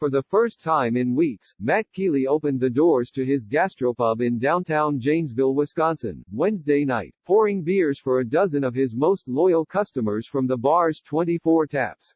For the first time in weeks, Matt Kealy opened the doors to his gastropub in downtown Janesville, Wisconsin, Wednesday night, pouring beers for a dozen of his most loyal customers from the bar's 24 taps.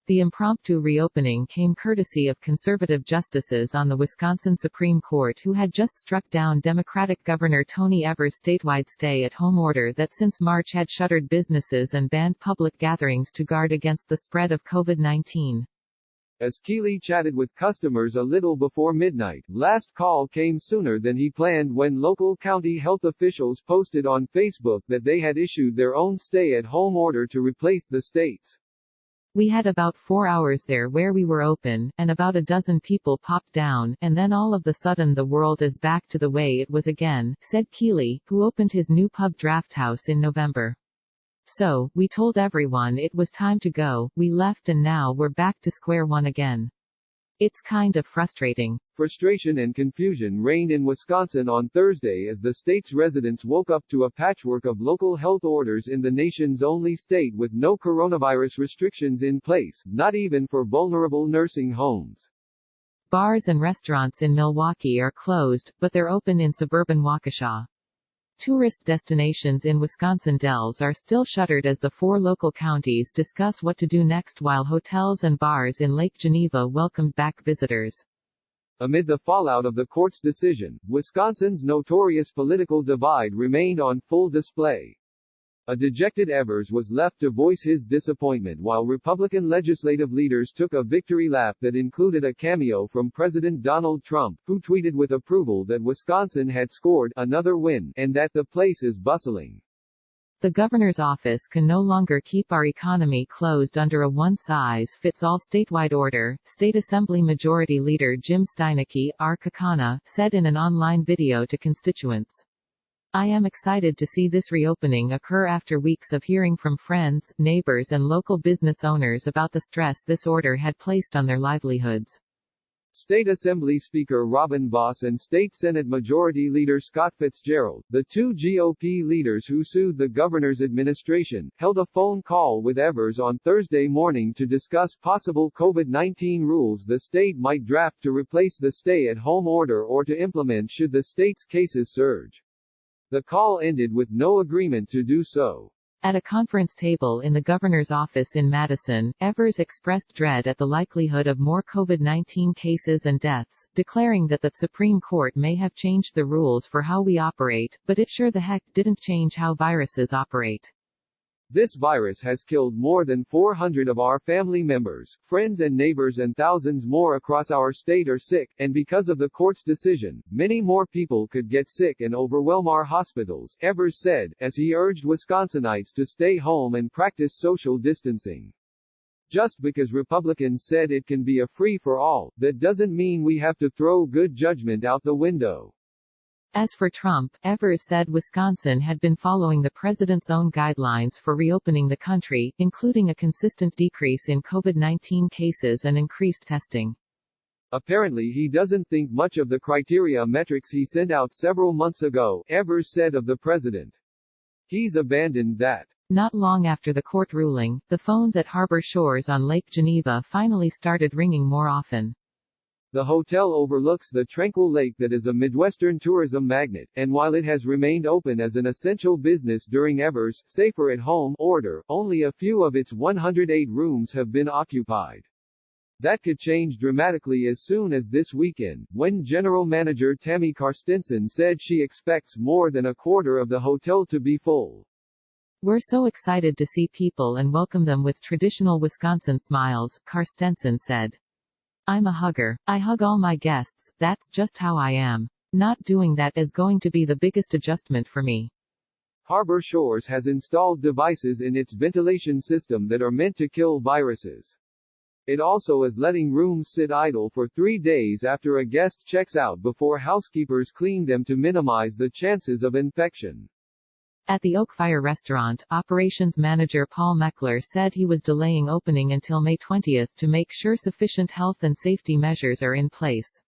The impromptu reopening came courtesy of conservative justices on the Wisconsin Supreme Court who had just struck down Democratic Governor Tony Evers' statewide stay-at-home order that since March had shuttered businesses and banned public gatherings to guard against the spread of COVID-19. As Kealy chatted with customers a little before midnight, last call came sooner than he planned when local county health officials posted on Facebook that they had issued their own stay-at-home order to replace the state's. We had about 4 hours there where we were open, and about a dozen people popped down, and then all of the sudden the world is back to the way it was again, said Kealy, who opened his new pub Draft House in November. So, we told everyone it was time to go, we left and now we're back to square one again. It's kind of frustrating. Frustration and confusion reigned in Wisconsin on Thursday as the state's residents woke up to a patchwork of local health orders in the nation's only state with no coronavirus restrictions in place, not even for vulnerable nursing homes. Bars and restaurants in Milwaukee are closed, but they're open in suburban Waukesha. Tourist destinations in Wisconsin Dells are still shuttered as the 4 local counties discuss what to do next while hotels and bars in Lake Geneva welcomed back visitors. Amid the fallout of the court's decision, Wisconsin's notorious political divide remained on full display. A dejected Evers was left to voice his disappointment while Republican legislative leaders took a victory lap that included a cameo from President Donald Trump, who tweeted with approval that Wisconsin had scored another win and that the place is bustling. The governor's office can no longer keep our economy closed under a one-size-fits-all statewide order, State Assembly Majority Leader Jim Steineke, R. said in an online video to constituents. I am excited to see this reopening occur after weeks of hearing from friends, neighbors and local business owners about the stress this order had placed on their livelihoods. State Assembly Speaker Robin Vos and State Senate Majority Leader Scott Fitzgerald, the 2 GOP leaders who sued the governor's administration, held a phone call with Evers on Thursday morning to discuss possible COVID-19 rules the state might draft to replace the stay-at-home order or to implement should the state's cases surge. The call ended with no agreement to do so. At a conference table in the governor's office in Madison, Evers expressed dread at the likelihood of more COVID-19 cases and deaths, declaring that the Supreme Court may have changed the rules for how we operate, but it sure the heck didn't change how viruses operate. This virus has killed more than 400 of our family members, friends and neighbors, and thousands more across our state are sick, and because of the court's decision, many more people could get sick and overwhelm our hospitals, Evers said, as he urged Wisconsinites to stay home and practice social distancing. Just because Republicans said it can be a free-for-all, that doesn't mean we have to throw good judgment out the window. As for Trump, Evers said Wisconsin had been following the president's own guidelines for reopening the country, including a consistent decrease in COVID-19 cases and increased testing. Apparently he doesn't think much of the criteria metrics he sent out several months ago, Evers said of the president. He's abandoned that. Not long after the court ruling, the phones at Harbor Shores on Lake Geneva finally started ringing more often. The hotel overlooks the tranquil lake that is a Midwestern tourism magnet, and while it has remained open as an essential business during Evers' safer-at-home order, only a few of its 108 rooms have been occupied. That could change dramatically as soon as this weekend, when General Manager Tammy Karstensen said she expects more than a quarter of the hotel to be full. We're so excited to see people and welcome them with traditional Wisconsin smiles, Karstensen said. I'm a hugger. I hug all my guests, that's just how I am. Not doing that is going to be the biggest adjustment for me. Harbor Shores has installed devices in its ventilation system that are meant to kill viruses. It also is letting rooms sit idle for 3 days after a guest checks out before housekeepers clean them to minimize the chances of infection. At the Oak Fire restaurant, operations manager Paul Meckler said he was delaying opening until May 20 to make sure sufficient health and safety measures are in place.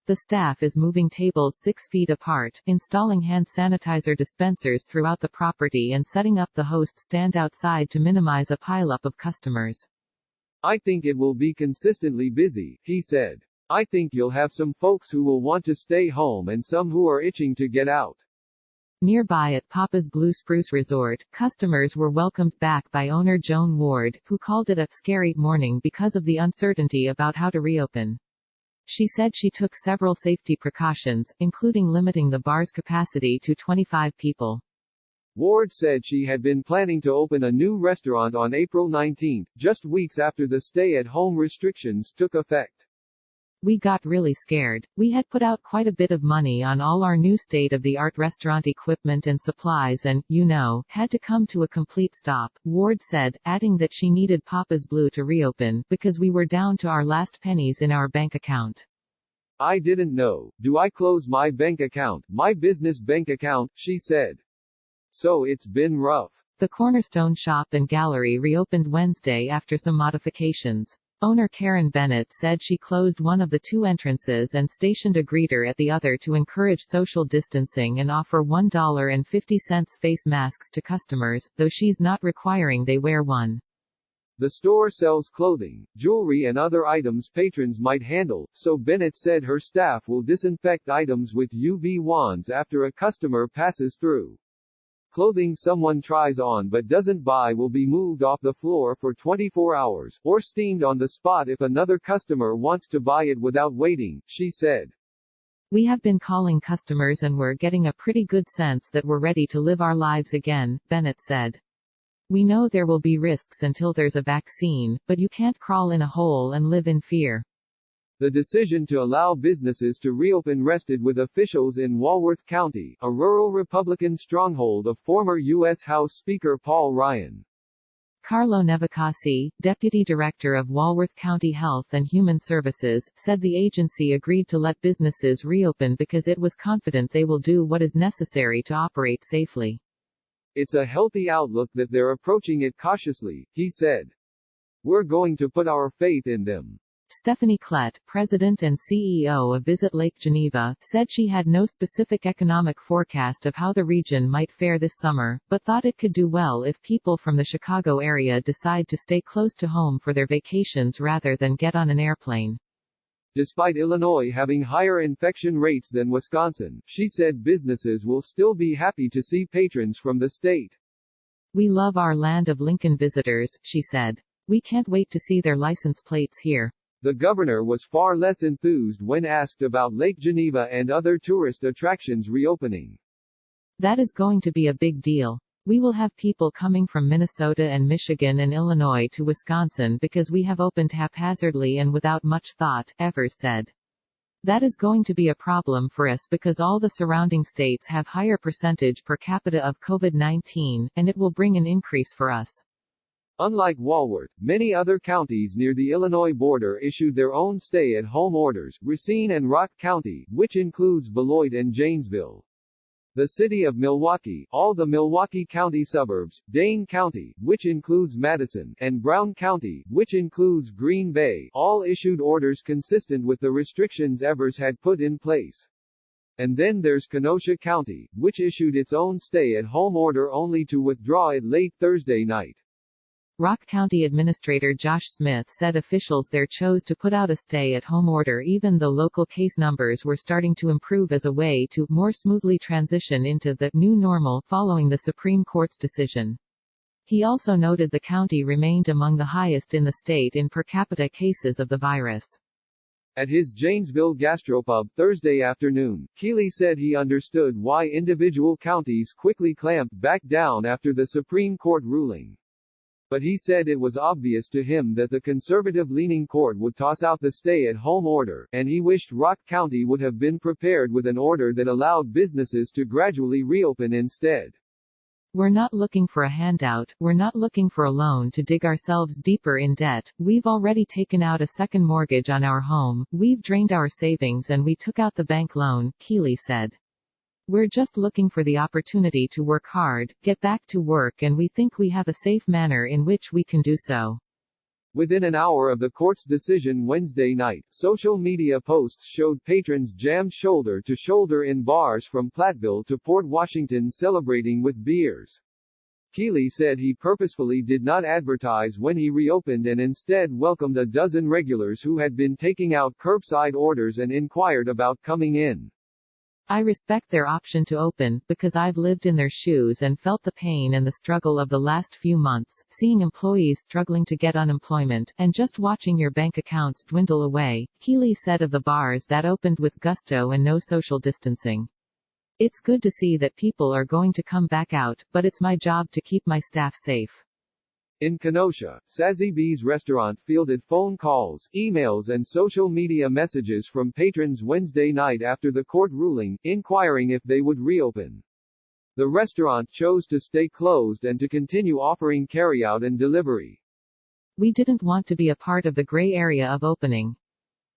The staff is moving tables 6 feet apart, installing hand sanitizer dispensers throughout the property and setting up the host stand outside to minimize a pileup of customers. I think it will be consistently busy, he said. I think you'll have some folks who will want to stay home and some who are itching to get out. Nearby at Papa's Blue Spruce Resort, customers were welcomed back by owner Joan Ward, who called it a scary morning because of the uncertainty about how to reopen. She said she took several safety precautions, including limiting the bar's capacity to 25 people. Ward said she had been planning to open a new restaurant on April 19, just weeks after the stay-at-home restrictions took effect. We got really scared. We had put out quite a bit of money on all our new state-of-the-art restaurant equipment and supplies and, had to come to a complete stop, Ward said, adding that she needed Papa's Blue to reopen, because we were down to our last pennies in our bank account. I didn't know. Do I close my bank account, my business bank account, she said. So it's been rough. The Cornerstone Shop and Gallery reopened Wednesday after some modifications. Owner Karen Bennett said she closed one of the two entrances and stationed a greeter at the other to encourage social distancing and offer $1.50 face masks to customers, though she's not requiring they wear one. The store sells clothing, jewelry and other items patrons might handle, so Bennett said her staff will disinfect items with UV wands after a customer passes through. Clothing someone tries on but doesn't buy will be moved off the floor for 24 hours, or steamed on the spot if another customer wants to buy it without waiting, she said. We have been calling customers and we're getting a pretty good sense that we're ready to live our lives again, Bennett said. We know there will be risks until there's a vaccine, but you can't crawl in a hole and live in fear. The decision to allow businesses to reopen rested with officials in Walworth County, a rural Republican stronghold of former U.S. House Speaker Paul Ryan. Carlo Nevacasi, Deputy Director of Walworth County Health and Human Services, said the agency agreed to let businesses reopen because it was confident they will do what is necessary to operate safely. It's a healthy outlook that they're approaching it cautiously, he said. We're going to put our faith in them. Stephanie Klett, president and CEO of Visit Lake Geneva, said she had no specific economic forecast of how the region might fare this summer, but thought it could do well if people from the Chicago area decide to stay close to home for their vacations rather than get on an airplane. Despite Illinois having higher infection rates than Wisconsin, she said businesses will still be happy to see patrons from the state. We love our land of Lincoln visitors, she said. We can't wait to see their license plates here. The governor was far less enthused when asked about Lake Geneva and other tourist attractions reopening. That is going to be a big deal. We will have people coming from Minnesota and Michigan and Illinois to Wisconsin because we have opened haphazardly and without much thought, Evers said. That is going to be a problem for us because all the surrounding states have higher percentage per capita of COVID-19, and it will bring an increase for us. Unlike Walworth, many other counties near the Illinois border issued their own stay-at-home orders, Racine and Rock County, which includes Beloit and Janesville. The city of Milwaukee, all the Milwaukee County suburbs, Dane County, which includes Madison, and Brown County, which includes Green Bay, all issued orders consistent with the restrictions Evers had put in place. And then there's Kenosha County, which issued its own stay-at-home order only to withdraw it late Thursday night. Rock County Administrator Josh Smith said officials there chose to put out a stay-at-home order even though local case numbers were starting to improve as a way to more smoothly transition into the new normal following the Supreme Court's decision. He also noted the county remained among the highest in the state in per capita cases of the virus. At his Janesville gastropub Thursday afternoon, Kealy said he understood why individual counties quickly clamped back down after the Supreme Court ruling. But he said it was obvious to him that the conservative-leaning court would toss out the stay-at-home order, and he wished Rock County would have been prepared with an order that allowed businesses to gradually reopen instead. We're not looking for a handout, we're not looking for a loan to dig ourselves deeper in debt, we've already taken out a second mortgage on our home, we've drained our savings and we took out the bank loan, Kealy said. We're just looking for the opportunity to work hard, get back to work and we think we have a safe manner in which we can do so. Within an hour of the court's decision Wednesday night, social media posts showed patrons jammed shoulder to shoulder in bars from Platteville to Port Washington celebrating with beers. Kealy said he purposefully did not advertise when he reopened and instead welcomed a dozen regulars who had been taking out curbside orders and inquired about coming in. I respect their option to open, because I've lived in their shoes and felt the pain and the struggle of the last few months, seeing employees struggling to get unemployment, and just watching your bank accounts dwindle away, Kealy said of the bars that opened with gusto and no social distancing. It's good to see that people are going to come back out, but it's my job to keep my staff safe. In Kenosha, Sassy B's restaurant fielded phone calls, emails and social media messages from patrons Wednesday night after the court ruling, inquiring if they would reopen. The restaurant chose to stay closed and to continue offering carryout and delivery. We didn't want to be a part of the gray area of opening.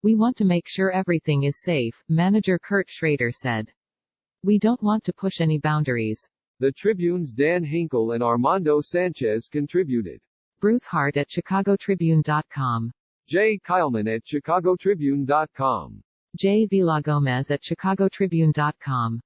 We want to make sure everything is safe, manager Kurt Schrader said. We don't want to push any boundaries. The Tribune's Dan Hinkle and Armando Sanchez contributed. Bruce Hart at ChicagoTribune.com. Jay Kyleman at ChicagoTribune.com. J. Villagomez at ChicagoTribune.com.